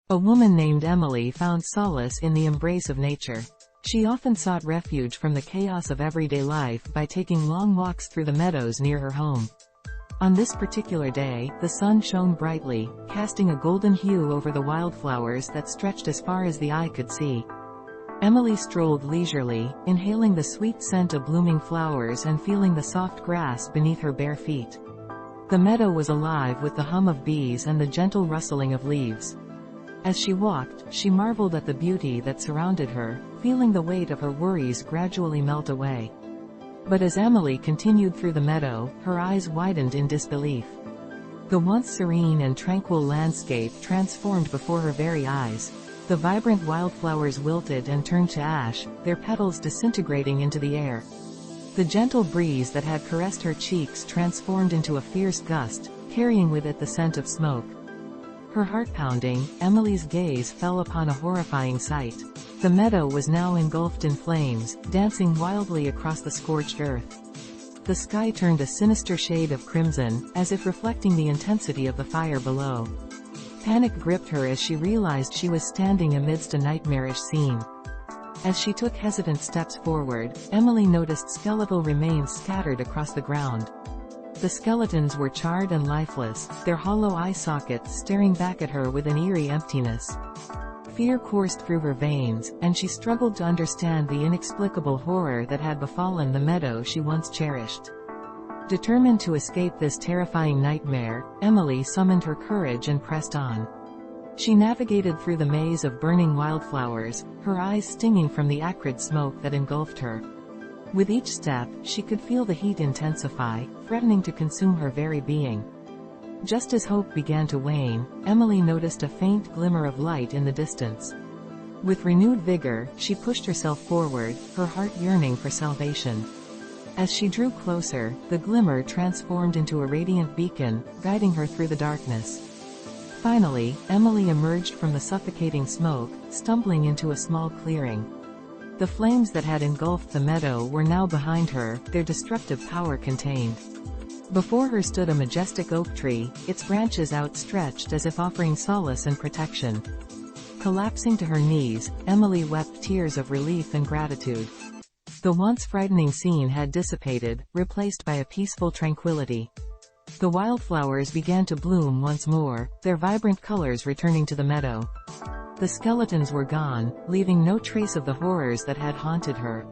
A woman named Emily found solace in the embrace of nature. She often sought refuge from the chaos of everyday life by taking long walks through the meadows near her home. On this particular day, the sun shone brightly, casting a golden hue over the wildflowers that stretched as far as the eye could see. Emily strolled leisurely, inhaling the sweet scent of blooming flowers and feeling the soft grass beneath her bare feet. The meadow was alive with the hum of bees and the gentle rustling of leaves. As she walked, she marveled at the beauty that surrounded her, feeling the weight of her worries gradually melt away. But as Emily continued through the meadow, her eyes widened in disbelief. The once serene and tranquil landscape transformed before her very eyes. The vibrant wildflowers wilted and turned to ash, their petals disintegrating into the air. The gentle breeze that had caressed her cheeks transformed into a fierce gust, carrying with it the scent of smoke. Her heart pounding, Emily's gaze fell upon a horrifying sight. The meadow was now engulfed in flames, dancing wildly across the scorched earth. The sky turned a sinister shade of crimson, as if reflecting the intensity of the fire below. Panic gripped her as she realized she was standing amidst a nightmarish scene. As she took hesitant steps forward, Emily noticed skeletal remains scattered across the ground. The skeletons were charred and lifeless, their hollow eye sockets staring back at her with an eerie emptiness. Fear coursed through her veins, and she struggled to understand the inexplicable horror that had befallen the meadow she once cherished. Determined to escape this terrifying nightmare, Emily summoned her courage and pressed on. She navigated through the maze of burning wildflowers, her eyes stinging from the acrid smoke that engulfed her. With each step, she could feel the heat intensify, threatening to consume her very being. Just as hope began to wane, Emily noticed a faint glimmer of light in the distance. With renewed vigor, she pushed herself forward, her heart yearning for salvation. As she drew closer, the glimmer transformed into a radiant beacon, guiding her through the darkness. Finally, Emily emerged from the suffocating smoke, stumbling into a small clearing. The flames that had engulfed the meadow were now behind her, their destructive power contained. Before her stood a majestic oak tree, its branches outstretched as if offering solace and protection. Collapsing to her knees, Emily wept tears of relief and gratitude. The once frightening scene had dissipated, replaced by a peaceful tranquility. The wildflowers began to bloom once more, their vibrant colors returning to the meadow. The skeletons were gone, leaving no trace of the horrors that had haunted her.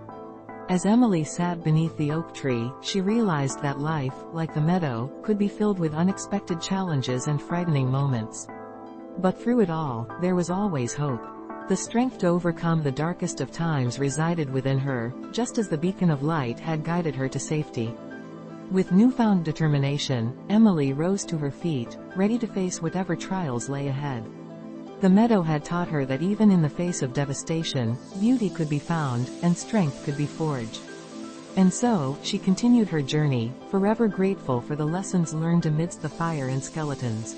As Emily sat beneath the oak tree, she realized that life, like the meadow, could be filled with unexpected challenges and frightening moments. But through it all, there was always hope. The strength to overcome the darkest of times resided within her, just as the beacon of light had guided her to safety. With newfound determination, Emily rose to her feet, ready to face whatever trials lay ahead. The meadow had taught her that even in the face of devastation, beauty could be found, and strength could be forged. And so, she continued her journey, forever grateful for the lessons learned amidst the fire and skeletons.